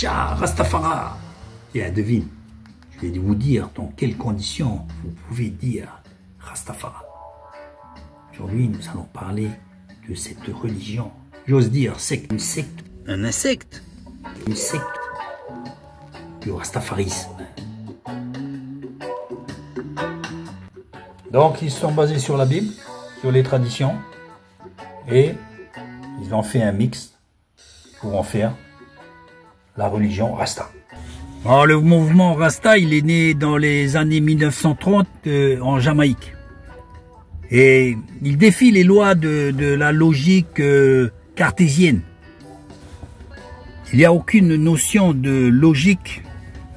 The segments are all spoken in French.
Tcha, Rastafara. Tiens, devine. Je vais vous dire dans quelles conditions vous pouvez dire Rastafara. Aujourd'hui, nous allons parler de cette religion. J'ose dire secte. Une secte. Un insecte? Une secte du rastafarisme. Donc, ils sont basés sur la Bible, sur les traditions, et ils ont fait un mix pour en faire la religion Rasta. Alors, le mouvement Rasta, il est né dans les années 1930 en Jamaïque. Et il défie les lois de la logique cartésienne. Il n'y a aucune notion de logique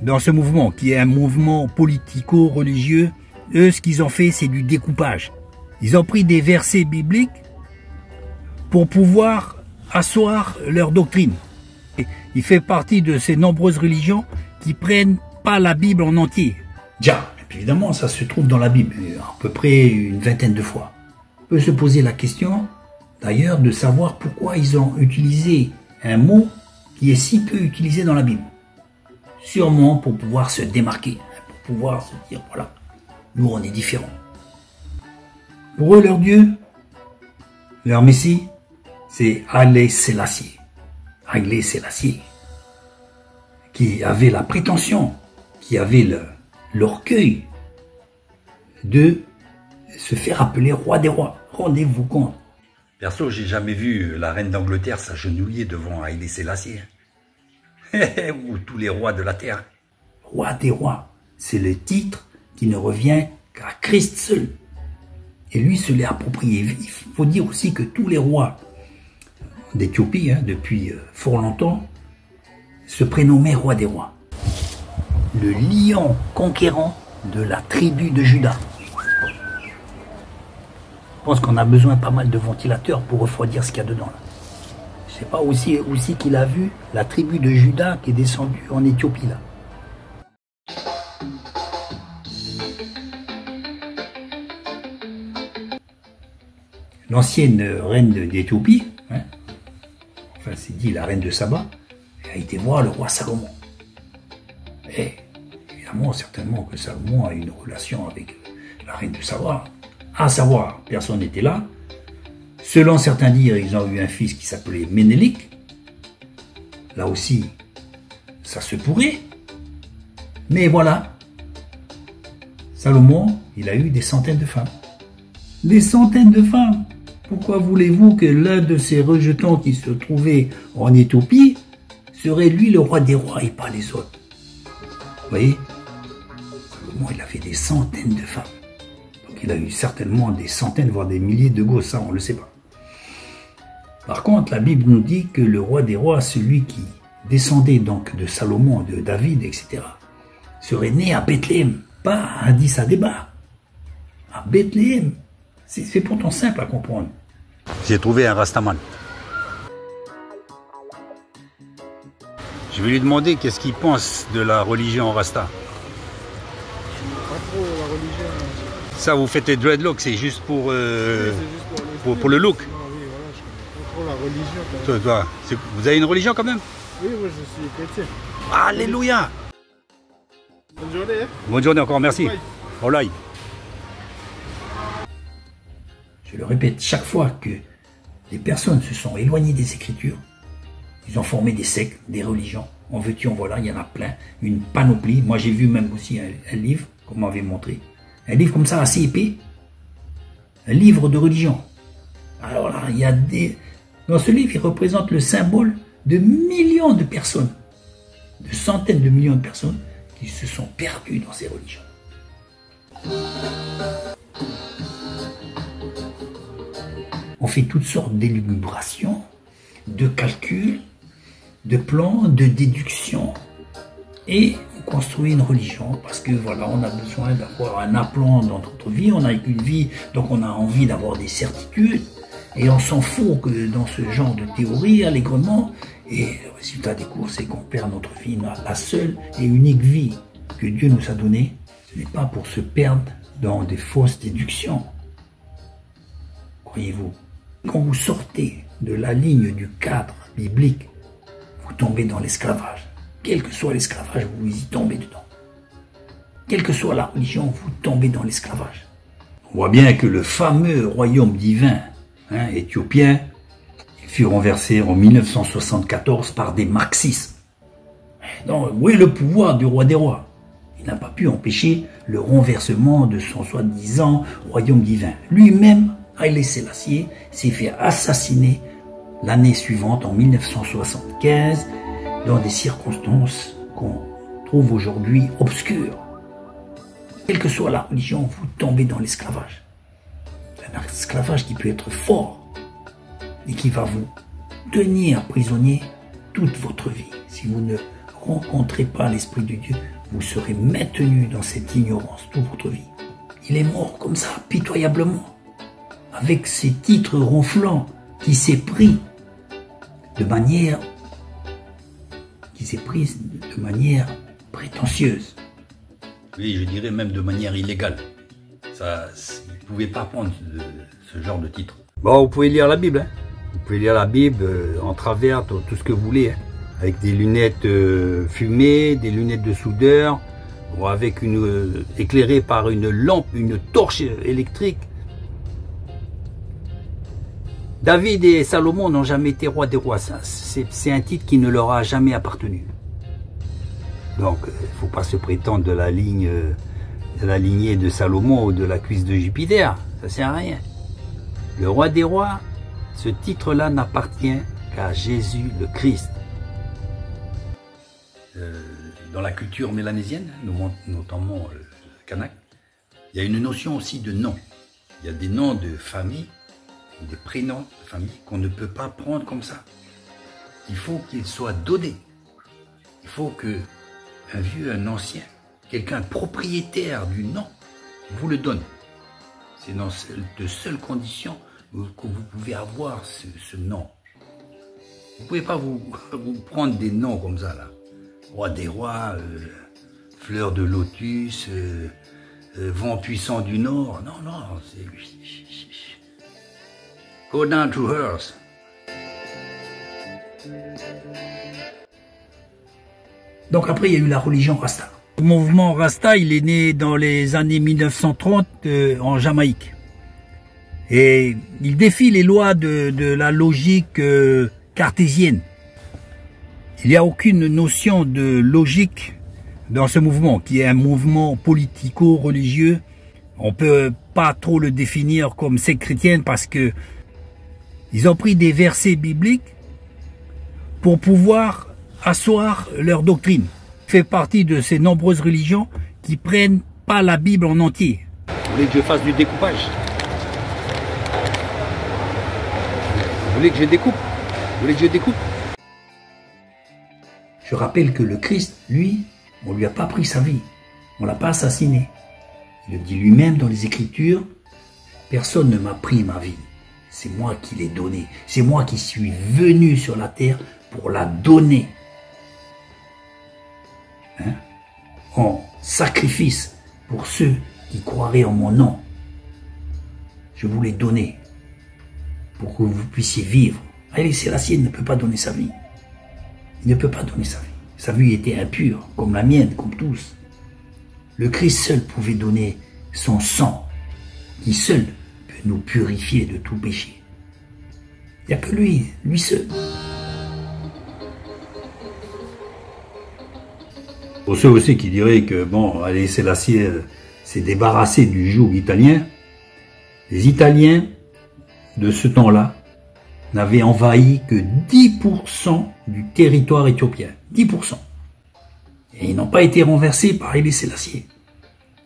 dans ce mouvement, qui est un mouvement politico-religieux. Eux, ce qu'ils ont fait, c'est du découpage. Ils ont pris des versets bibliques pour pouvoir asseoir leur doctrine. Et il fait partie de ces nombreuses religions qui prennent pas la Bible en entier. Déjà, évidemment, ça se trouve dans la Bible, à peu près une vingtaine de fois. On peut se poser la question, d'ailleurs, de savoir pourquoi ils ont utilisé un mot qui est si peu utilisé dans la Bible. Sûrement pour pouvoir se démarquer, pour pouvoir se dire, voilà, nous on est différents. Pour eux, leur Dieu, leur Messie, c'est Haïlé Sélassié. Haïlé Sélassié, qui avait la prétention, qui avait l'orgueil de se faire appeler roi des rois. Rendez-vous compte. Perso, j'ai jamais vu la reine d'Angleterre s'agenouiller devant Haïlé Sélassié. Ou tous les rois de la terre. Roi des rois, c'est le titre qui ne revient qu'à Christ seul. Et lui se l'est approprié. Il faut dire aussi que tous les rois d'Éthiopie, depuis fort longtemps, se prénommaient roi des rois. Le lion conquérant de la tribu de Juda. Je pense qu'on a besoin pas mal de ventilateurs pour refroidir ce qu'il y a dedans. Là. Je sais pas aussi qu'il a vu la tribu de Juda qui est descendue en Éthiopie là. L'ancienne reine d'Éthiopie, enfin c'est dit la reine de Saba, a été voir le roi Salomon. Et évidemment, certainement que Salomon a une relation avec la reine de Saba. À savoir, personne n'était là. Selon certains dires, ils ont eu un fils qui s'appelait Ménélik. Là aussi, ça se pourrait. Mais voilà, Salomon, il a eu des centaines de femmes. Des centaines de femmes. Pourquoi voulez-vous que l'un de ces rejetons qui se trouvait en Éthiopie serait lui le roi des rois et pas les autres? Vous voyez, Salomon, il a fait des centaines de femmes. Donc il a eu certainement des centaines, voire des milliers de gosses, ça on ne le sait pas. Par contre, la Bible nous dit que le roi des rois, celui qui descendait donc de Salomon, de David, etc., serait né à Bethléem, pas à Addis Abeba, à Bethléem. C'est pourtant simple à comprendre. J'ai trouvé un Rastaman. Je vais lui demander qu'est-ce qu'il pense de la religion Rasta. Pas trop la religion. Ça, vous faites les dreadlocks, c'est juste pour, Oui, c'est juste pour le look. Non, oui, voilà, je comprends pas trop la religion. Vous avez une religion quand même? Oui, moi je suis chrétien. Alléluia! Bonne journée. Bonne journée encore, merci. Olaï. Je le répète, chaque fois que les personnes se sont éloignées des Écritures, ils ont formé des sectes, des religions. En veux-tu, en voilà, il y en a plein. Une panoplie. Moi, j'ai vu même aussi un livre, qu'on m'avait montré. Un livre comme ça, assez épais. Un livre de religion. Alors là, il y a des... Dans ce livre, il représente le symbole de millions de personnes. De centaines de millions de personnes qui se sont perdues dans ces religions. On fait toutes sortes d'élucubrations, de calculs, de plans, de déductions, et on construit une religion parce que voilà, on a besoin d'avoir un aplomb dans notre vie, on n'a qu'une vie, donc on a envie d'avoir des certitudes, et on s'en fout que dans ce genre de théorie allègrement, et le résultat des courses, c'est qu'on perd notre vie, la seule et unique vie que Dieu nous a donnée, ce n'est pas pour se perdre dans des fausses déductions. Croyez-vous? Quand vous sortez de la ligne du cadre biblique, vous tombez dans l'esclavage. quel que soit l'esclavage, vous y tombez dedans. Quelle que soit la religion, vous tombez dans l'esclavage. On voit bien que le fameux royaume divin éthiopien fut renversé en 1974 par des marxistes. Donc, où est le pouvoir du roi des rois? Il n'a pas pu empêcher le renversement de son soi-disant royaume divin. Lui-même, Haïlé Sélassié, s'est fait assassiner l'année suivante, en 1975, dans des circonstances qu'on trouve aujourd'hui obscures. Quelle que soit la religion, vous tombez dans l'esclavage. Un esclavage qui peut être fort et qui va vous tenir prisonnier toute votre vie. Si vous ne rencontrez pas l'Esprit de Dieu, vous serez maintenu dans cette ignorance toute votre vie. Il est mort comme ça, pitoyablement, avec ses titres ronflants qui s'est pris de manière prétentieuse. Oui, je dirais même de manière illégale. Ça, vous ne pouvez pas prendre ce genre de titre. Bon, vous pouvez lire la Bible. Hein. Vous pouvez lire la Bible en travers, tout ce que vous voulez. Hein. Avec des lunettes fumées, des lunettes de soudeur, ou avec éclairé par une lampe, une torche électrique. David et Salomon n'ont jamais été rois des rois. C'est un titre qui ne leur a jamais appartenu. Donc, il ne faut pas se prétendre de la lignée de Salomon ou de la cuisse de Jupiter. Ça ne sert à rien. Le roi des rois, ce titre-là n'appartient qu'à Jésus le Christ. Dans la culture mélanésienne, notamment le Kanak, il y a une notion aussi de nom. Il y a des noms de famille, des prénoms de famille qu'on ne peut pas prendre comme ça. Il faut qu'ils soient donnés. Il faut que un vieux, un ancien, quelqu'un propriétaire du nom, vous le donne. C'est dans de seules conditions que vous pouvez avoir ce nom. Vous ne pouvez pas vous prendre des noms comme ça, là. Roi des rois, fleur de lotus, vent puissant du nord. Non, non, c'est... Go down to earth. Donc après, il y a eu la religion Rasta. Le mouvement Rasta, il est né dans les années 1930 en Jamaïque. Et il défie les lois de la logique cartésienne. Il n'y a aucune notion de logique dans ce mouvement, qui est un mouvement politico-religieux. On ne peut pas trop le définir comme secte chrétienne parce que ils ont pris des versets bibliques pour pouvoir asseoir leur doctrine. Fait partie de ces nombreuses religions qui prennent pas la Bible en entier. Vous voulez que je fasse du découpage? Vous voulez que je découpe? Vous voulez que je découpe? Je rappelle que le Christ, lui, on lui a pas pris sa vie. On l'a pas assassiné. Il le dit lui-même dans les Écritures, personne ne m'a pris ma vie. C'est moi qui l'ai donnée. C'est moi qui suis venu sur la terre pour la donner. En sacrifice pour ceux qui croiraient en mon nom. Je vous l'ai donné pour que vous puissiez vivre. Haïlé Sélassié ne peut pas donner sa vie. Il ne peut pas donner sa vie. Sa vie était impure, comme la mienne, comme tous. Le Christ seul pouvait donner son sang, qui seul peut nous purifier de tout péché. Il n'y a que lui seul. Pour ceux aussi qui diraient que, bon, Haïlé Sélassié s'est débarrassé du joug italien, les Italiens de ce temps-là n'avaient envahi que 10% du territoire éthiopien. 10%. Et ils n'ont pas été renversés par Haïlé Sélassié.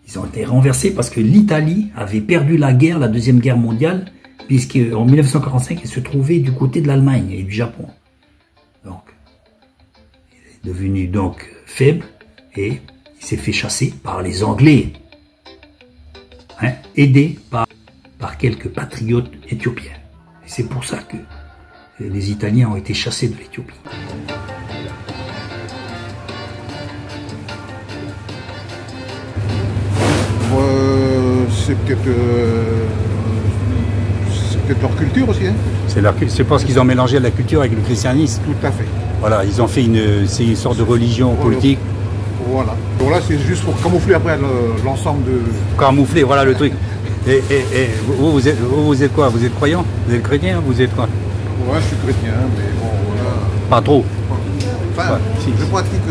Ils ont été renversés parce que l'Italie avait perdu la guerre, la Deuxième Guerre mondiale, puisqu'en 1945, elle se trouvait du côté de l'Allemagne et du Japon. Donc, il est devenu donc faible et il s'est fait chasser par les Anglais, aidé par quelques patriotes éthiopiens. Et c'est pour ça que les Italiens ont été chassés de l'Éthiopie. C'est peut-être leur culture aussi. Hein. C'est parce qu'ils ont mélangé la culture avec le christianisme. Tout à fait. Voilà, ils ont fait c'est une sorte de religion politique. Voilà. Donc là, c'est juste pour camoufler après l'ensemble de... Camoufler, voilà le truc. Et vous êtes quoi? Vous êtes croyant? Vous êtes chrétien? Vous êtes quoi? Ouais, je suis chrétien, mais bon, voilà. Pas trop. Enfin, Ouais, si. je pratique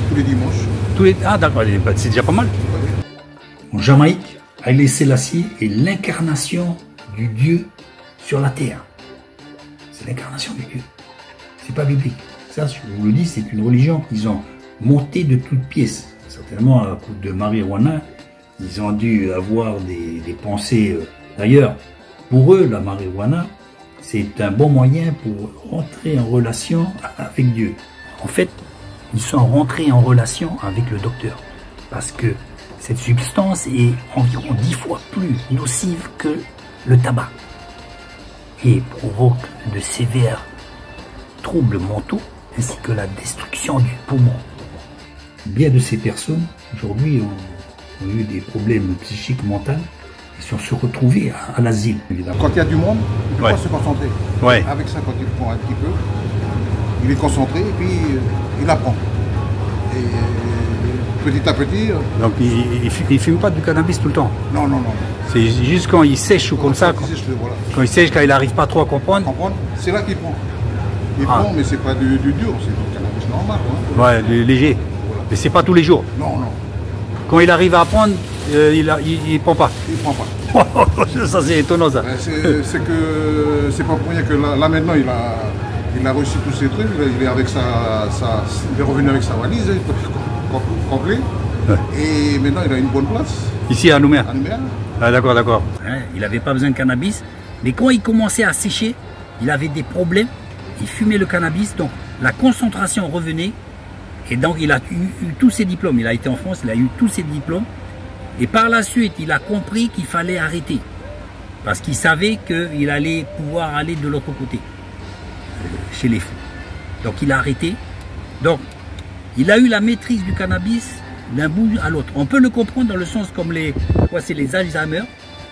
tous les dimanches. Ah d'accord, c'est déjà pas mal. En Jamaïque, Haïlé Sélassié est l'incarnation du Dieu sur la terre. C'est l'incarnation du Dieu. C'est pas biblique. Ça, je vous le dis, c'est une religion qu'ils ont montée de toutes pièces. Certainement, à coup de marijuana, ils ont dû avoir des pensées. D'ailleurs, pour eux, la marijuana, c'est un bon moyen pour rentrer en relation avec Dieu. En fait, ils sont rentrés en relation avec le docteur. Parce que cette substance est environ 10 fois plus nocive que le tabac et provoque de sévères troubles mentaux ainsi que la destruction du poumon. Bien de ces personnes, aujourd'hui, ont eu des problèmes psychiques mentaux et sont se retrouvés à l'asile, évidemment. Quand il y a du monde, il ne peut Ouais. pas se concentrer. Ouais. Avec ça, quand il prend un petit peu, il est concentré et puis il apprend. Et petit à petit... Donc il fume pas du cannabis tout le temps. non, non, non. C'est juste quand il sèche ou comme ça. Quand il sèche, voilà. Quand il sèche, quand il n'arrive pas trop à comprendre. Comprendre, c'est là qu'il prend. Il Ah. prend, mais c'est pas du dur, c'est du cannabis normal. Hein. Ouais, léger. Mais c'est pas tous les jours. Non, non, Quand il arrive à apprendre, il prend pas. il prend pas. Ça c'est étonnant ça. C'est que c'est pas pour rien que là maintenant il a reçu tous ces trucs, il est avec il est revenu avec sa valise complète. Ouais. Et maintenant il a une bonne place Ici à Nouméa. à Nouméa. Ah d'accord, d'accord. Hein, il n'avait pas besoin de cannabis, mais quand il commençait à sécher, il avait des problèmes, il fumait le cannabis, donc la concentration revenait, et donc il a eu tous ses diplômes. Il a été en France, il a eu tous ses diplômes, et par la suite, il a compris qu'il fallait arrêter, parce qu'il savait qu'il allait pouvoir aller de l'autre côté, chez les fous. Donc il a arrêté, donc il a eu la maîtrise du cannabis d'un bout à l'autre. On peut le comprendre dans le sens comme c'est les Alzheimer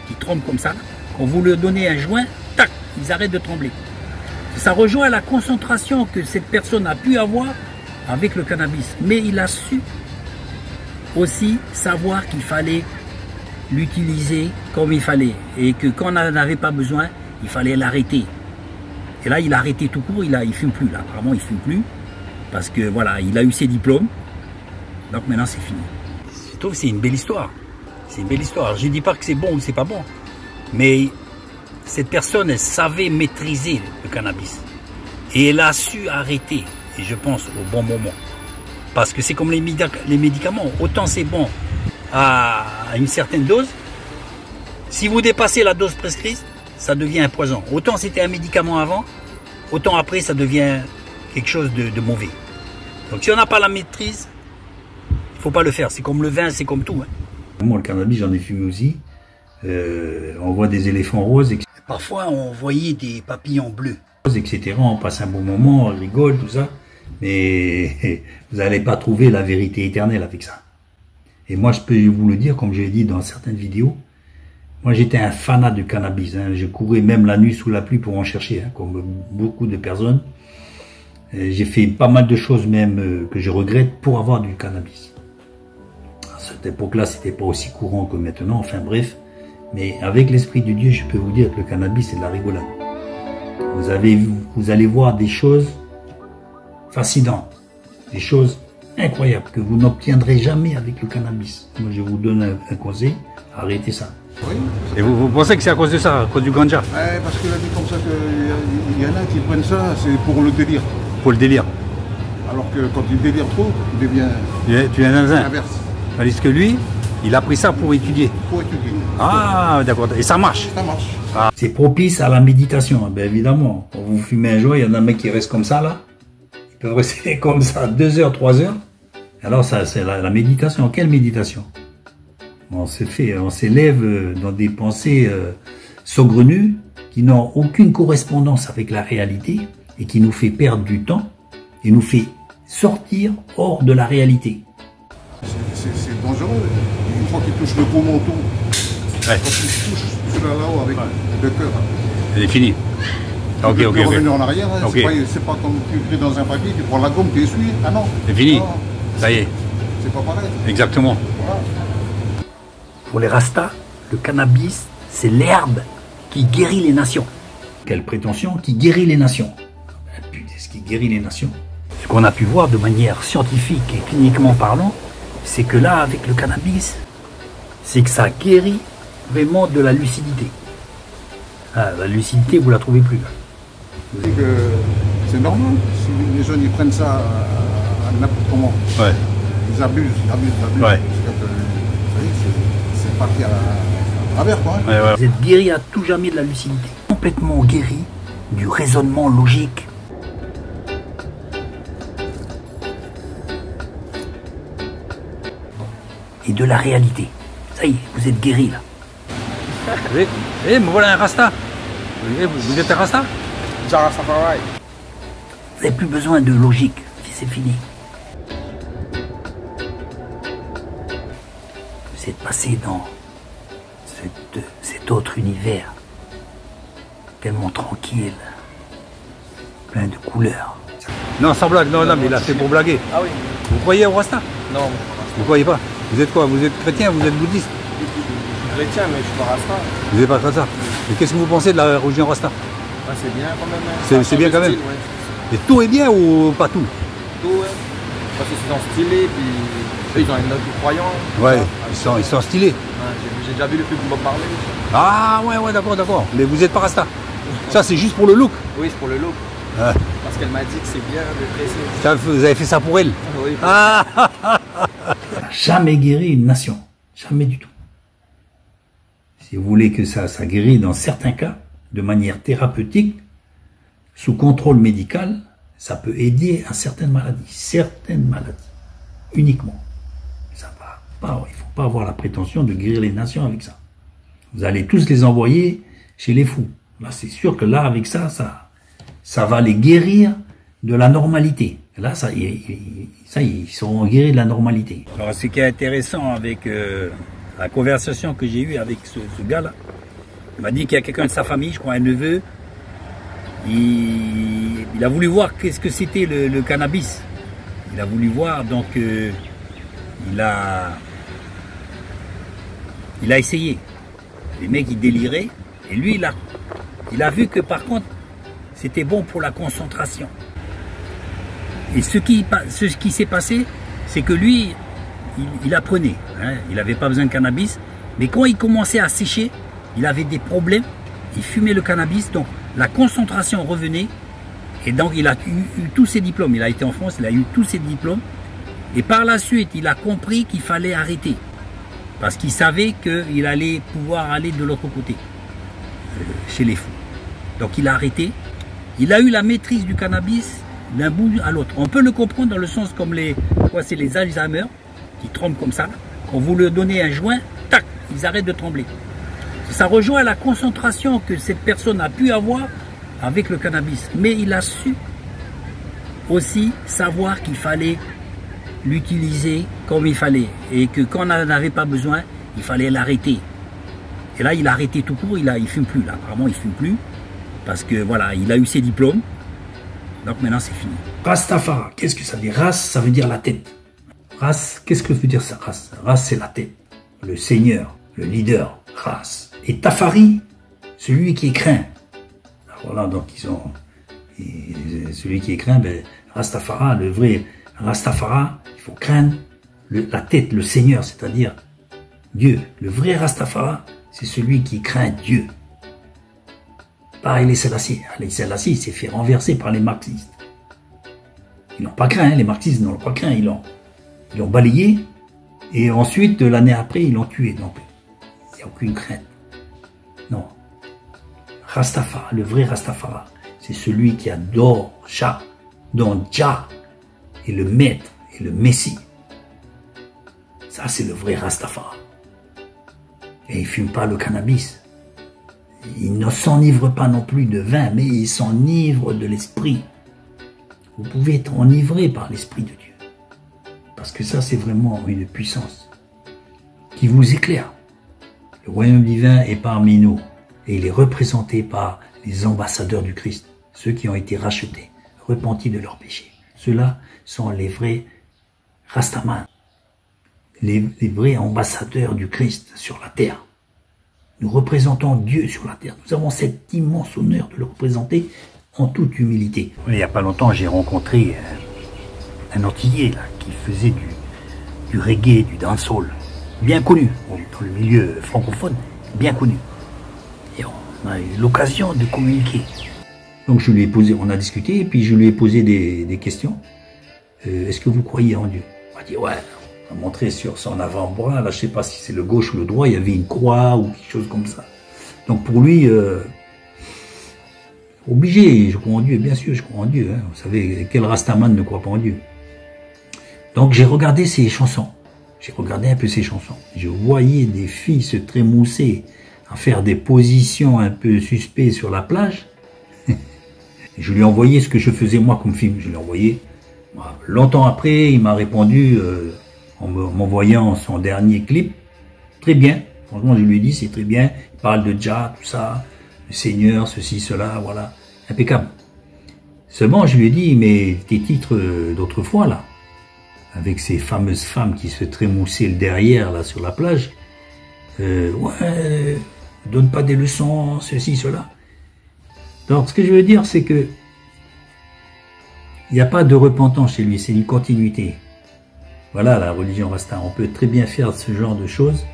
qui tremblent comme ça. Quand vous leur donnez un joint, tac, ils arrêtent de trembler. Ça rejoint la concentration que cette personne a pu avoir avec le cannabis. Mais il a su aussi savoir qu'il fallait l'utiliser comme il fallait. Et que quand on n'en avait pas besoin, il fallait l'arrêter. Et là, il a arrêté tout court, il fume plus. Là, apparemment, il fume plus. Parce que voilà, il a eu ses diplômes. Donc maintenant c'est fini. Je trouve que c'est une belle histoire. C'est une belle histoire. Je ne dis pas que c'est bon ou c'est pas bon. Mais cette personne, elle savait maîtriser le cannabis. Et elle a su arrêter. Et je pense au bon moment. Parce que c'est comme les médicaments. Autant c'est bon à une certaine dose. Si vous dépassez la dose prescrite, ça devient un poison. Autant c'était un médicament avant, autant après ça devient quelque chose de mauvais. Donc si on n'a pas la maîtrise, il ne faut pas le faire, c'est comme le vin, c'est comme tout. Hein. Moi, le cannabis, j'en ai fumé aussi. On voit des éléphants roses. Parfois, on voyait des papillons bleus. Etc. On passe un bon moment, on rigole, tout ça. Mais vous n'allez pas trouver la vérité éternelle avec ça. Et moi, je peux vous le dire, comme je l'ai dit dans certaines vidéos, moi, j'étais un fanat du cannabis. Hein. Je courais même la nuit sous la pluie pour en chercher, hein, comme beaucoup de personnes. J'ai fait pas mal de choses même que je regrette pour avoir du cannabis. À cette époque-là, c'était pas aussi courant que maintenant, enfin bref. Mais avec l'Esprit de Dieu, je peux vous dire que le cannabis, c'est de la rigolade. Vous allez voir des choses fascinantes, des choses incroyables que vous n'obtiendrez jamais avec le cannabis. Moi, je vous donne un conseil, arrêtez ça. Oui. Et vous pensez que c'est à cause de ça, à cause du ganja? Ouais, parce qu'il a dit comme ça qu'il y en a qui prennent ça, c'est pour le délire. Pour le délire. Alors que quand il délire trop, il devient Tu es un zinzin. l'inverse. Tandis que lui, il a pris ça pour étudier. Pour étudier. Ah, d'accord. Et ça marche. Ça marche. C'est propice à la méditation, bien évidemment. Quand vous fumez un joint, il y en a un mec qui reste comme ça, là. Ils peuvent rester comme ça 2 heures, 3 heures. Alors ça, c'est la méditation. Quelle méditation? On s'élève dans des pensées saugrenues qui n'ont aucune correspondance avec la réalité et qui nous fait perdre du temps et nous fait sortir hors de la réalité. C'est dangereux. Une fois qu'il touche le poumon, tout. Ouais. Quand il touche celui-là là-haut avec le cœur. C'est fini. Ok, peux ok, plus ok. revenir en arrière. Hein. Ok. C'est pas comme tu écris dans un papier, tu prends la gomme, tu essuies. Ah non. C'est fini. Non, Ça y est. c'est pas pareil. Exactement. Voilà. Pour les Rastas, le cannabis, c'est l'herbe qui guérit les nations. Quelle prétention, qui guérit les nations. Putain, ce qui guérit les nations. Ce qu'on a pu voir de manière scientifique et cliniquement parlant, c'est que là, avec le cannabis, c'est que ça guérit vraiment de la lucidité. Ah, la lucidité, vous la trouvez plus. Là. C'est que c'est normal. Si les jeunes ils prennent ça à n'importe comment, Ouais. ils abusent. Ouais. C'est parti à travers quoi. Hein. Ouais, ouais. Vous êtes guéri à tout jamais de la lucidité. Complètement guéri du raisonnement logique. Et de la réalité. Ça y est, vous êtes guéri là. Eh, me voilà un Rasta. Vous êtes un Rasta? Vous n'avez plus besoin de logique. C'est fini. Vous êtes passé dans cet autre univers. Tellement tranquille. Plein de couleurs. Non, sans blague, non, mais là, c'est pour blaguer. Ah oui. Vous croyez au Rasta? Non, Vous croyez pas? Vous êtes quoi? Vous êtes chrétien? Vous êtes bouddhiste? je chrétien, mais je suis pas rasta. Vous n'êtes pas Rasta? Et qu'est-ce que vous pensez de la religion Rasta? Ouais, c'est bien quand même. Hein. C'est Ça change bien de quand même. style, ouais. Et tout est bien ou pas tout? Tout, ouais. Parce que c'est stylé, puis eux, ils ont une note de croyant. Ouais, Ça. ils sont stylés. Ouais, j'ai déjà vu le film Bob Marley. Ah ouais, d'accord. Mais vous êtes pas Rasta. Ça, c'est juste pour le look. Oui, c'est pour le look. Ouais. Parce qu'elle m'a dit que c'est bien de dresser. Ça, vous avez fait ça pour elle? Oui. Ah Jamais guéri une nation. Jamais du tout. Si vous voulez que ça guérit dans certains cas, de manière thérapeutique, sous contrôle médical, ça peut aider à certaines maladies, uniquement. Ça va pas, il ne faut pas avoir la prétention de guérir les nations avec ça. Vous allez tous les envoyer chez les fous. Là, c'est sûr que là, avec ça va les guérir de la normalité. Là, ils seront guéris de la normalité. Alors, ce qui est intéressant avec la conversation que j'ai eue avec ce gars-là, il m'a dit qu'il y a quelqu'un de sa famille, je crois un neveu, il a voulu voir qu'est-ce que c'était le cannabis. Il a voulu voir, donc il a essayé. Les mecs, ils déliraient, et lui, il a vu que par contre, c'était bon pour la concentration. Et ce qui s'est passé, c'est que lui, il apprenait. Hein, il n'avait pas besoin de cannabis. Mais quand il commençait à sécher, il avait des problèmes. Il fumait le cannabis, donc la concentration revenait. Et donc il a eu tous ses diplômes. Il a été en France, il a eu tous ses diplômes. Et par la suite, il a compris qu'il fallait arrêter. Parce qu'il savait qu'il allait pouvoir aller de l'autre côté, chez les fous. Donc il a arrêté. Il a eu la maîtrise du cannabis d'un bout à l'autre. On peut le comprendre dans le sens comme c'est les Alzheimer qui tremblent comme ça. Quand vous leur donnez un joint, tac, ils arrêtent de trembler. Ça rejoint la concentration que cette personne a pu avoir avec le cannabis. Mais il a su aussi savoir qu'il fallait l'utiliser comme il fallait. Et que quand on n'en avait pas besoin, il fallait l'arrêter. Et là, il a arrêté tout court, il fume plus. Là, apparemment, il fume plus. Parce que voilà, il a eu ses diplômes. Donc maintenant, c'est fini. Rastafari, qu'est-ce que ça veut dire? Ras, ça veut dire la tête. Ras, qu'est-ce que veut dire ça? Ras, Ras, c'est la tête. Le seigneur, le leader, Ras. Et Tafari, celui qui est craint. Voilà, donc celui qui est craint, Rastafari, le vrai Rastafari, il faut craindre la tête, le seigneur, c'est-à-dire Dieu. Le vrai Rastafari, c'est celui qui craint Dieu. Pas Haïlé Sélassié. Haïlé Sélassié, il s'est fait renverser par les marxistes. Ils n'ont pas craint, les marxistes n'ont pas craint, ils l'ont balayé, et ensuite, l'année après, ils l'ont tué. Donc, il n'y a aucune crainte. Non. Rastafari, le vrai Rastafari, c'est celui qui adore Jah, dont Jah est le maître et le messie. Ça, c'est le vrai Rastafari. Et il ne fume pas le cannabis. Il ne s'enivre pas non plus de vin, mais il s'enivre de l'esprit. Vous pouvez être enivré par l'esprit de Dieu. Parce que ça, c'est vraiment une puissance qui vous éclaire. Le royaume divin est parmi nous et il est représenté par les ambassadeurs du Christ. ceux qui ont été rachetés, repentis de leurs péchés. Ceux-là sont les vrais Rastaman, les vrais ambassadeurs du Christ sur la terre. Nous représentons Dieu sur la terre. Nous avons cet immense honneur de le représenter en toute humilité. Il n'y a pas longtemps, j'ai rencontré un Antillais là, qui faisait du reggae, du dancehall, bien connu, dans le milieu francophone, bien connu. Et on a eu l'occasion de communiquer. Donc je lui ai posé, on a discuté, et puis je lui ai posé des questions. Est-ce que vous croyez en Dieu? Il m'a dit ouais. On a montré sur son avant-bras, là je sais pas si c'est le gauche ou le droit, il y avait une croix ou quelque chose comme ça. Donc pour lui, obligé, je crois en Dieu, bien sûr, je crois en Dieu. Hein. Vous savez, quel Rastaman ne croit pas en Dieu? Donc j'ai regardé ses chansons, j'ai regardé un peu ses chansons. Je voyais des filles se trémousser à faire des positions un peu suspectes sur la plage. Je lui ai envoyé ce que je faisais moi comme film, je lui ai envoyé. Longtemps après, il m'a répondu en m'envoyant son dernier clip. Très bien, franchement je lui ai dit c'est très bien, il parle de Jah, tout ça, le Seigneur, ceci, cela, voilà, impeccable. Seulement je lui ai dit, mais tes titres d'autrefois là, avec ces fameuses femmes qui se trémoussaient le derrière là sur la plage, ouais, donne pas des leçons, ceci, cela. Donc ce que je veux dire c'est que il n'y a pas de repentance chez lui, c'est une continuité. Voilà la religion Rasta, on peut très bien faire ce genre de choses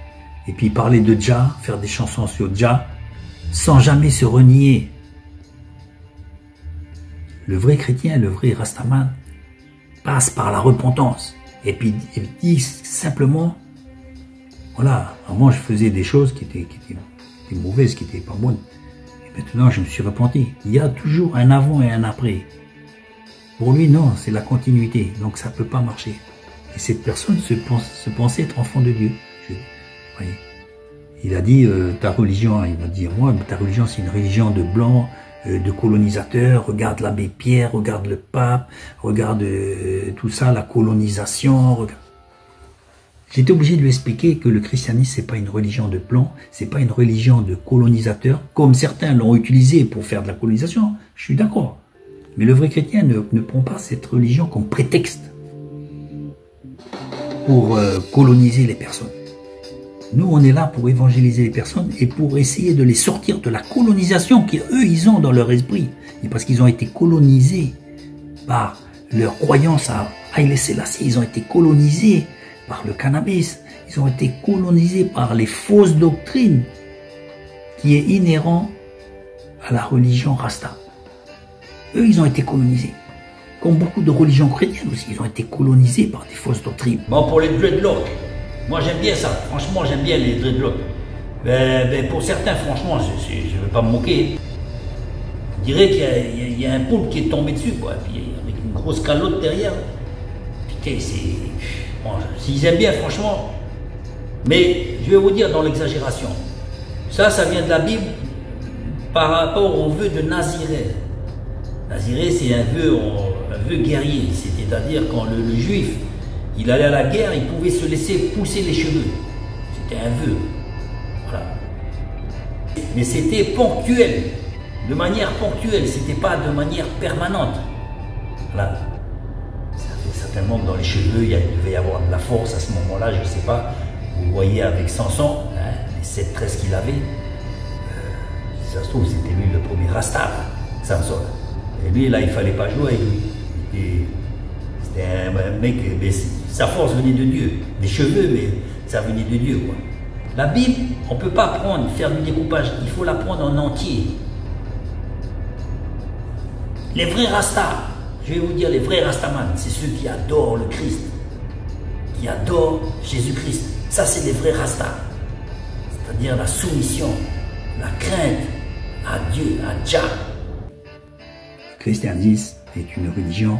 et puis parler de Jah, faire des chansons sur Jah sans jamais se renier. Le vrai chrétien, le vrai Rastaman passe par la repentance et puis il dit simplement voilà, avant je faisais des choses qui étaient mauvaises, qui n'étaient pas bonnes. Et maintenant je me suis repenti. Il y a toujours un avant et un après. Pour lui, non, c'est la continuité. Donc, ça ne peut pas marcher. Et cette personne se pensait être enfant de Dieu. Voyez. Il a dit, ta religion, il m'a dit, moi, ta religion, c'est une religion de blancs, de colonisateurs. Regarde l'abbé Pierre, regarde le pape, regarde tout ça, la colonisation. J'étais obligé de lui expliquer que le christianisme, c'est pas une religion de blancs, c'est pas une religion de colonisateurs, comme certains l'ont utilisé pour faire de la colonisation. Je suis d'accord. Mais le vrai chrétien ne prend pas cette religion comme prétexte pour coloniser les personnes. Nous, on est là pour évangéliser les personnes et pour essayer de les sortir de la colonisation qu'eux, ils ont dans leur esprit. Et parce qu'ils ont été colonisés par leur croyance à Haïlé Sélassié, ils ont été colonisés par le cannabis, ils ont été colonisés par les fausses doctrines qui est inhérent à la religion Rasta. Eux, ils ont été colonisés. Comme beaucoup de religions chrétiennes aussi, ils ont été colonisés par des fausses doctrines. Bon, pour les dreadlocks, moi j'aime bien ça. Franchement, j'aime bien les dreadlocks. Mais pour certains, franchement, je ne veux pas me moquer. Je dirais qu'il y a un poulpe qui est tombé dessus, quoi. Puis, avec une grosse calotte derrière. Putain, c'est... Bon, s'ils aiment bien, franchement. Mais je vais vous dire dans l'exagération. Ça vient de la Bible par rapport au vœu de Nazirée. Nazirée, c'est un vœu guerrier, c'est-à-dire quand le juif, il allait à la guerre, il pouvait se laisser pousser les cheveux. C'était un vœu. Voilà. Mais c'était ponctuel, de manière ponctuelle, c'était pas de manière permanente. Voilà. Ça fait certainement que dans les cheveux, il devait y avoir de la force à ce moment-là, je ne sais pas. Vous voyez avec Samson, hein, les 7 tresses qu'il avait, si ça se trouve, c'était lui le premier Rasta, Samson. Et lui, là, il ne fallait pas jouer avec lui. C'était un mec, mais sa force venait de Dieu. Des cheveux, mais ça venait de Dieu, quoi. La Bible, on ne peut pas prendre, faire du découpage, il faut la prendre en entier. Les vrais Rastas, je vais vous dire, les vrais Rastaman, c'est ceux qui adorent le Christ, qui adorent Jésus-Christ. Ça, c'est les vrais Rastas. C'est-à-dire la soumission, la crainte à Dieu, à Jah. Le christianisme est une religion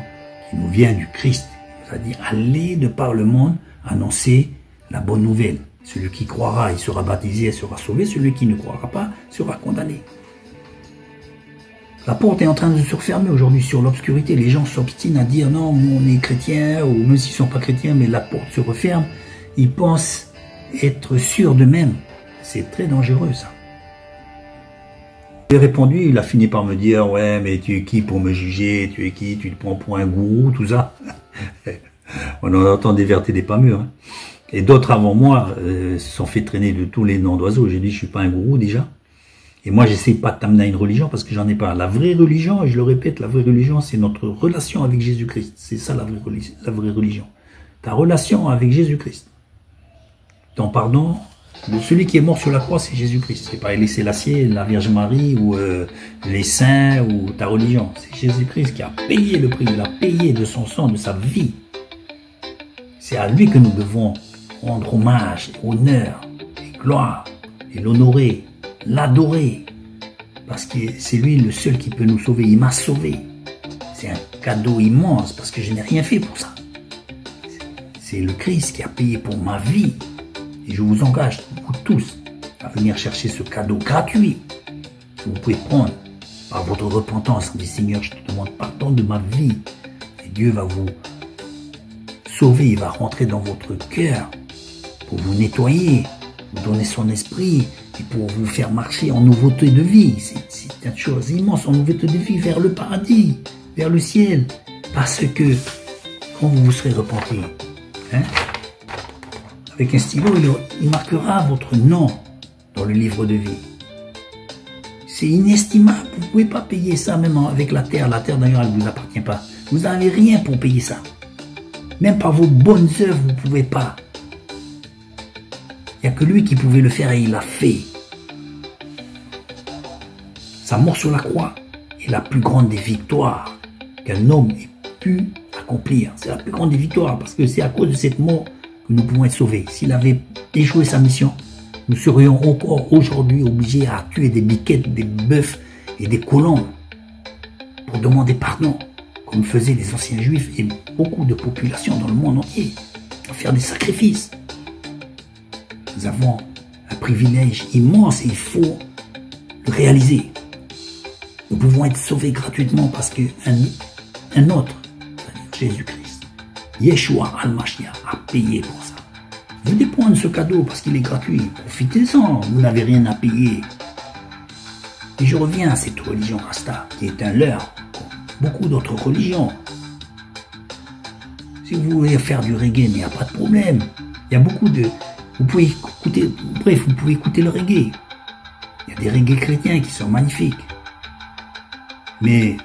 qui nous vient du Christ. C'est-à-dire aller de par le monde annoncer la bonne nouvelle. Celui qui croira, il sera baptisé, il sera sauvé. Celui qui ne croira pas sera condamné. La porte est en train de se refermer aujourd'hui sur l'obscurité. Les gens s'obstinent à dire non, on est chrétien, ou même s'ils ne sont pas chrétiens, mais la porte se referme. Ils pensent être sûrs d'eux-mêmes. C'est très dangereux, ça. J'ai répondu, il a fini par me dire, ouais, mais tu es qui pour me juger, tu es qui, tu te prends pour un gourou, tout ça. On en entend des vertes et des pas mûres. Hein. Et d'autres avant moi se sont fait traîner de tous les noms d'oiseaux. J'ai dit, je suis pas un gourou déjà. Et moi, j'essaie pas de t'amener à une religion parce que j'en ai pas. La vraie religion, et je le répète, la vraie religion, c'est notre relation avec Jésus-Christ. C'est ça la vraie religion. Ta relation avec Jésus-Christ. Ton pardon, celui qui est mort sur la croix, c'est Jésus-Christ. C'est pas Haïlé Sélassié, la Vierge Marie ou les saints ou ta religion. C'est Jésus-Christ qui a payé le prix. Il a payé de son sang, de sa vie. C'est à lui que nous devons rendre hommage, honneur, et gloire, et l'honorer, l'adorer. Parce que c'est lui le seul qui peut nous sauver. Il m'a sauvé. C'est un cadeau immense parce que je n'ai rien fait pour ça. C'est le Christ qui a payé pour ma vie. Et je vous engage, vous tous, à venir chercher ce cadeau gratuit que vous pouvez prendre par votre repentance. Dit Seigneur, je te demande pardon de ma vie. Et Dieu va vous sauver, il va rentrer dans votre cœur pour vous nettoyer, vous donner son esprit et pour vous faire marcher en nouveauté de vie. C'est une chose immense, en nouveauté de vie vers le paradis, vers le ciel. Parce que quand vous vous serez repenti, hein, avec un stylo, il marquera votre nom dans le livre de vie. C'est inestimable. Vous ne pouvez pas payer ça même avec la terre. La terre d'ailleurs, elle ne vous appartient pas. Vous n'avez rien pour payer ça. Même par vos bonnes œuvres, vous ne pouvez pas. Il n'y a que lui qui pouvait le faire et il l'a fait. Sa mort sur la croix est la plus grande des victoires qu'un homme ait pu accomplir. C'est la plus grande des victoires parce que c'est à cause de cette mort que nous pouvons être sauvés. S'il avait échoué sa mission, nous serions encore aujourd'hui obligés à tuer des biquettes, des bœufs et des colons pour demander pardon, comme faisaient les anciens juifs et beaucoup de populations dans le monde entier, à faire des sacrifices. Nous avons un privilège immense et il faut le réaliser. Nous pouvons être sauvés gratuitement parce qu'un autre, c'est-à-dire Jésus-Christ, Yeshua al-Mashiach, a payé pour ça. Venez prendre ce cadeau parce qu'il est gratuit. Profitez-en, vous n'avez rien à payer. Et je reviens à cette religion Rasta, qui est un leurre, comme beaucoup d'autres religions. Si vous voulez faire du reggae, mais il n'y a pas de problème. Il y a beaucoup de... Vous pouvez écouter, bref, vous pouvez écouter le reggae. Il y a des reggae chrétiens qui sont magnifiques. Mais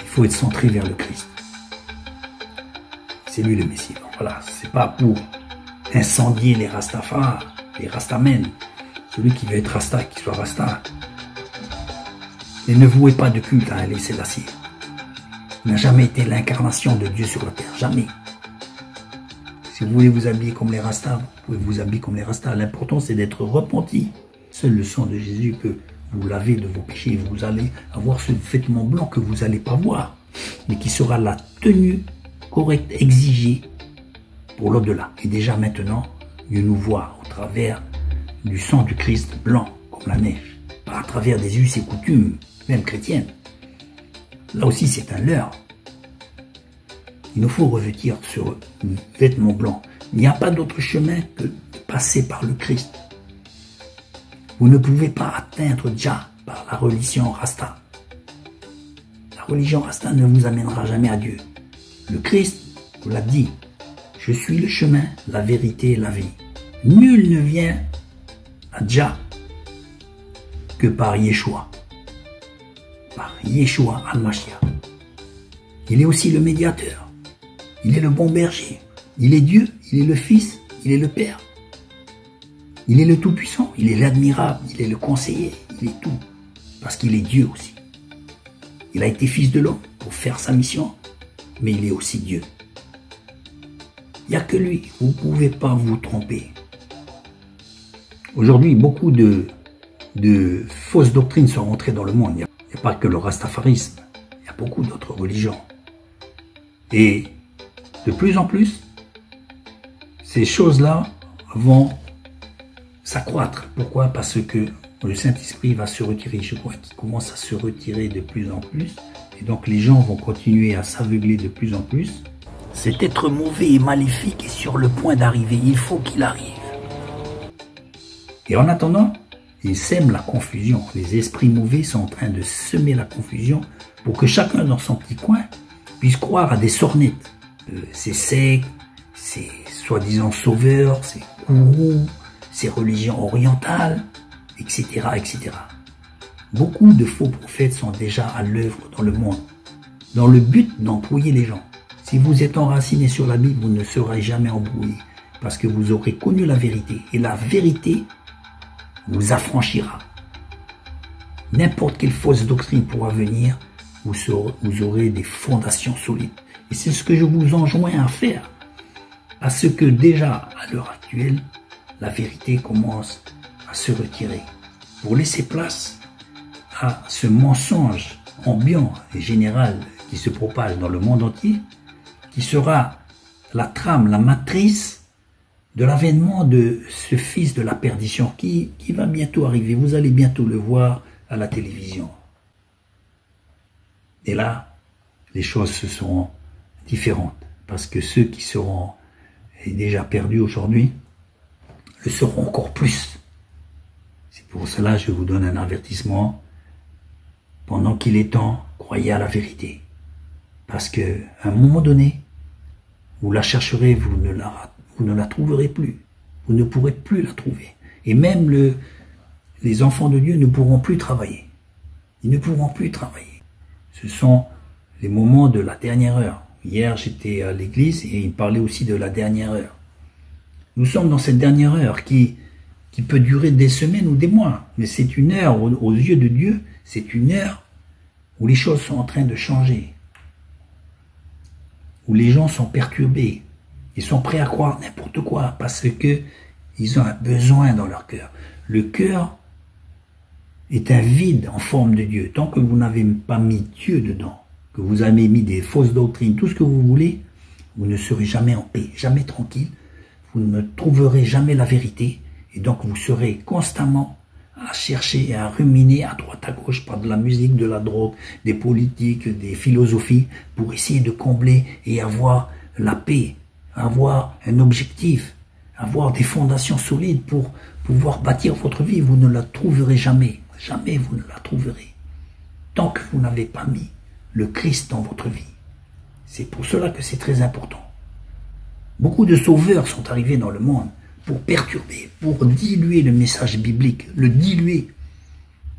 il faut être centré vers le Christ. C'est lui le Messie. Voilà, c'est pas pour incendier les Rastafari, les Rastamens. Celui qui veut être Rasta, qu'il soit Rasta. Mais ne vouez pas de culte à Haïlé Sélassié. Il n'a jamais été l'incarnation de Dieu sur la terre, jamais. Si vous voulez vous habiller comme les Rastas, vous pouvez vous habiller comme les Rastas. L'important, c'est d'être repenti. Seul le sang de Jésus peut vous laver de vos péchés. Vous allez avoir ce vêtement blanc que vous n'allez pas voir, mais qui sera la tenue correcte exigée pour l'au-delà. Et déjà maintenant, Dieu nous voit au travers du sang du Christ blanc, comme la neige, pas à travers des us et coutumes, même chrétiennes. Là aussi, c'est un leurre. Il nous faut revêtir ce vêtement blanc. Il n'y a pas d'autre chemin que de passer par le Christ. Vous ne pouvez pas atteindre Jah par la religion Rasta. La religion Rasta ne vous amènera jamais à Dieu. Le Christ vous l'a dit. Je suis le chemin, la vérité et la vie. Nul ne vient à Jah que par Yeshua. Par Yeshua al-Mashiach. Il est aussi le médiateur. Il est le bon berger. Il est Dieu, il est le Fils, il est le Père. Il est le Tout-Puissant, il est l'admirable, il est le conseiller, il est tout. Parce qu'il est Dieu aussi. Il a été fils de l'homme pour faire sa mission, mais il est aussi Dieu. Il n'y a que lui, vous ne pouvez pas vous tromper. Aujourd'hui, beaucoup de fausses doctrines sont rentrées dans le monde. Il n'y a pas que le rastafarisme, il y a beaucoup d'autres religions. Et de plus en plus, ces choses-là vont s'accroître. Pourquoi? Parce que le Saint-Esprit va se retirer. Je crois qu'il commence à se retirer de plus en plus. Et donc les gens vont continuer à s'aveugler de plus en plus. Cet être mauvais et maléfique est sur le point d'arriver. Il faut qu'il arrive. Et en attendant, Ils sèment la confusion. Les esprits mauvais sont en train de semer la confusion pour que chacun dans son petit coin puisse croire à des sornettes. Ces sectes, ces soi-disant sauveurs, ces gourous, ces religions orientales, etc., etc. Beaucoup de faux prophètes sont déjà à l'œuvre dans le monde, dans le but d'embrouiller les gens. Si vous êtes enraciné sur la Bible, vous ne serez jamais embrouillé, parce que vous aurez connu la vérité, et la vérité vous affranchira. N'importe quelle fausse doctrine pourra venir, vous aurez des fondations solides. Et c'est ce que je vous enjoins à faire, parce que déjà, à l'heure actuelle, la vérité commence à se retirer, pour laisser place à ce mensonge ambiant et général qui se propage dans le monde entier, qui sera la trame, la matrice de l'avènement de ce fils de la perdition qui va bientôt arriver. Vous allez bientôt le voir à la télévision. Et là, les choses se seront différentes, parce que ceux qui seront déjà perdus aujourd'hui le seront encore plus. C'est pour cela que je vous donne un avertissement. Pendant qu'il est temps, croyez à la vérité. Parce qu'à un moment donné, vous la chercherez, vous ne la trouverez plus. Vous ne pourrez plus la trouver. Et même les enfants de Dieu ne pourront plus travailler. Ils ne pourront plus travailler. Ce sont les moments de la dernière heure. Hier, j'étais à l'église et il parlait aussi de la dernière heure. Nous sommes dans cette dernière heure qui peut durer des semaines ou des mois. Mais c'est une heure, aux yeux de Dieu, c'est une heure où les choses sont en train de changer. Où les gens sont perturbés. Ils sont prêts à croire n'importe quoi parce que ils ont un besoin dans leur cœur. Le cœur est un vide en forme de Dieu. Tant que vous n'avez pas mis Dieu dedans, que vous avez mis des fausses doctrines, tout ce que vous voulez, vous ne serez jamais en paix, jamais tranquille. Vous ne trouverez jamais la vérité. Et donc vous serez constamment à chercher et à ruminer à droite à gauche par de la musique, de la drogue, des politiques, des philosophies, pour essayer de combler et avoir la paix, avoir un objectif, avoir des fondations solides pour pouvoir bâtir votre vie. Vous ne la trouverez jamais. Jamais vous ne la trouverez. Tant que vous n'avez pas mis le Christ dans votre vie. C'est pour cela que c'est très important. Beaucoup de sauveurs sont arrivés dans le monde pour perturber, pour diluer le message biblique, le diluer.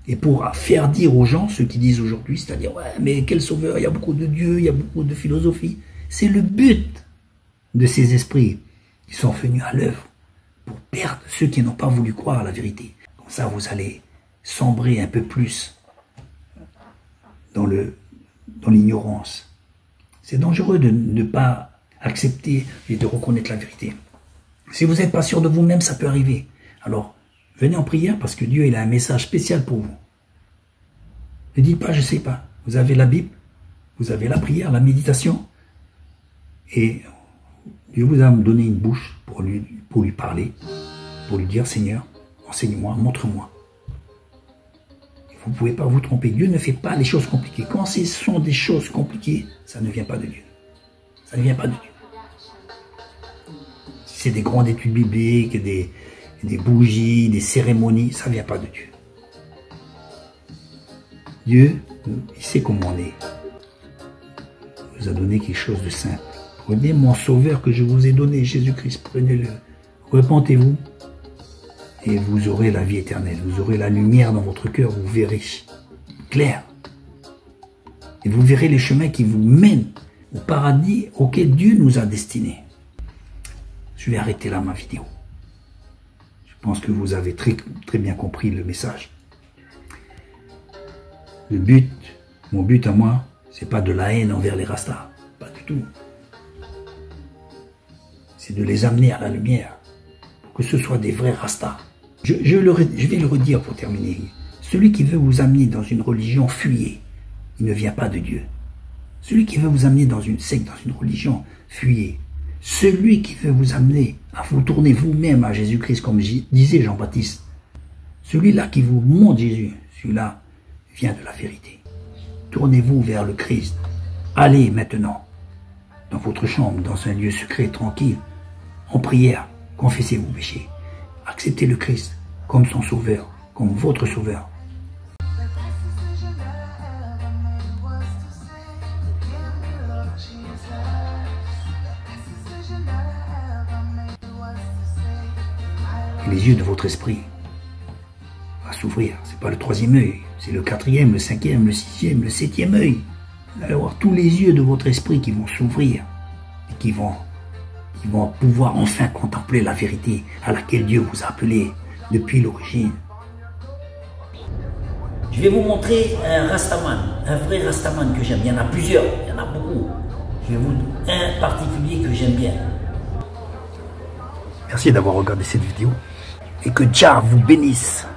Et pour faire dire aux gens ce qu'ils disent aujourd'hui, c'est-à-dire, ouais, mais quel sauveur, il y a beaucoup de Dieu, il y a beaucoup de philosophie. C'est le but de ces esprits qui sont venus à l'œuvre pour perdre ceux qui n'ont pas voulu croire à la vérité. Comme ça, vous allez sombrer un peu plus dans l'ignorance. C'est dangereux de ne pas accepter et de reconnaître la vérité. Si vous n'êtes pas sûr de vous-même, ça peut arriver. Alors, venez en prière parce que Dieu il a un message spécial pour vous. Ne dites pas, je ne sais pas. Vous avez la Bible, vous avez la prière, la méditation, et Dieu vous a donné une bouche pour lui parler, pour lui dire, Seigneur, enseigne-moi, montre-moi. Vous ne pouvez pas vous tromper. Dieu ne fait pas les choses compliquées. Quand ce sont des choses compliquées, ça ne vient pas de Dieu. Ça ne vient pas de Dieu. Si c'est des grandes études bibliques, des bougies, des cérémonies, ça ne vient pas de Dieu. Dieu, il sait comment on est. Il nous a donné quelque chose de simple. Prenez mon sauveur que je vous ai donné, Jésus-Christ, prenez-le. Repentez-vous. Et vous aurez la vie éternelle. Vous aurez la lumière dans votre cœur. Vous verrez clair. Et vous verrez les chemins qui vous mènent au paradis auquel Dieu nous a destinés. Je vais arrêter là ma vidéo. Je pense que vous avez très, très bien compris le message. Mon but à moi, c'est pas de la haine envers les Rastas. Pas du tout. C'est de les amener à la lumière. Pour que ce soit des vrais Rastas. Je vais le redire pour terminer. Celui qui veut vous amener dans une religion, fuyez. Il ne vient pas de Dieu. Celui qui veut vous amener dans une secte, dans une religion, fuyez. Celui qui veut vous amener à vous tourner vous-même à Jésus-Christ, comme disait Jean-Baptiste, celui-là qui vous montre Jésus, celui-là vient de la vérité. Tournez-vous vers le Christ. Allez maintenant dans votre chambre, dans un lieu secret, tranquille, en prière, confessez vos péchés. Acceptez le Christ comme son sauveur comme votre sauveur. Et les yeux de votre esprit va s'ouvrir. C'est pas le troisième œil, c'est le quatrième, le cinquième, le sixième, le septième œil. Vous allez voir tous les yeux de votre esprit qui vont s'ouvrir et qui vont pouvoir enfin contempler la vérité à laquelle Dieu vous a appelé depuis l'origine. Je vais vous montrer un Rastaman, un vrai Rastaman que j'aime. Il y en a plusieurs, il y en a beaucoup. Je vais vous un particulier que j'aime bien. Merci d'avoir regardé cette vidéo et que Jah vous bénisse.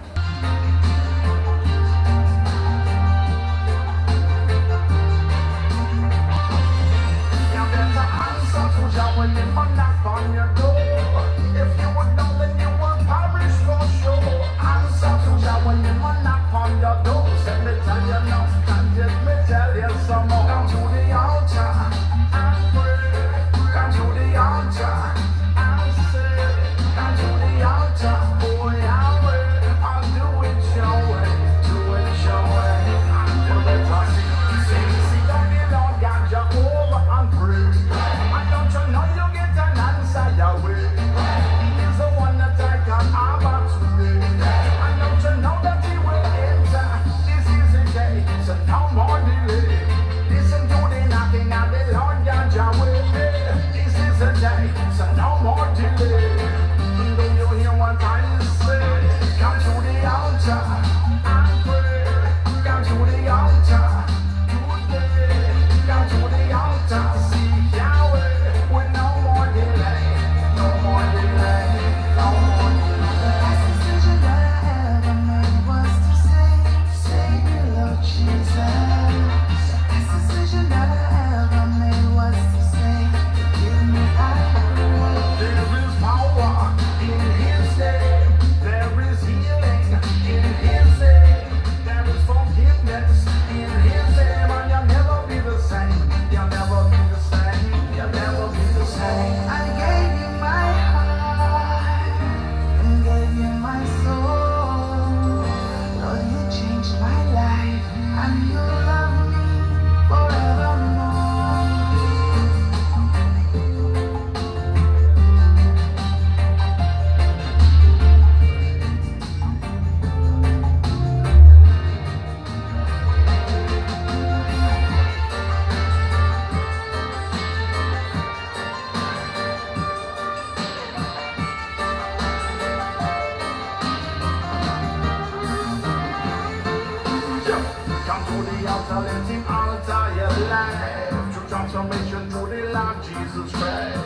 Transformation through the Lord Jesus Christ.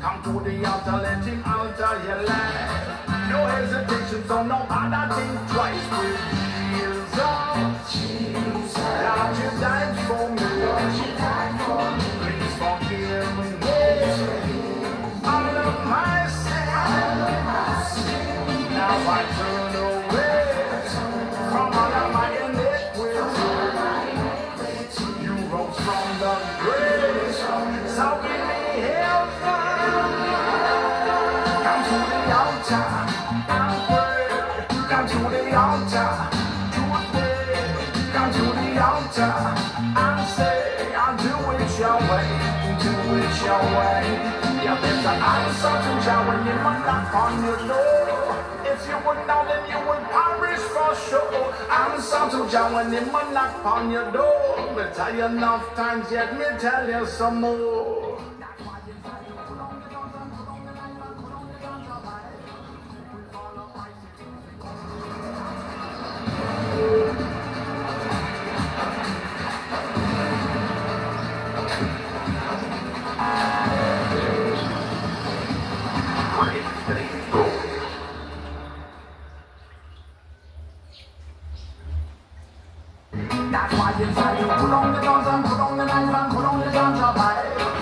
Come to the altar, let him alter your life. No hesitation, so no other think twice. With Jesus, Lord, you died for me. Please forgive me all of my sin. Now I turn away from all of my iniquity. You rose from the grave, so give me help. Come to the altar and pray. Come to the altar today. Come to the altar and say, I'll do it your way, do it your way. Yeah, there's an answer to Jah when you knock on your door. If you would know, then you would perish for sure. Answer to Jah when you knock on your door. Me tell you enough times, yet me tell you some more. That's why inside you put on the guns and put on the knife and put on the guns of life.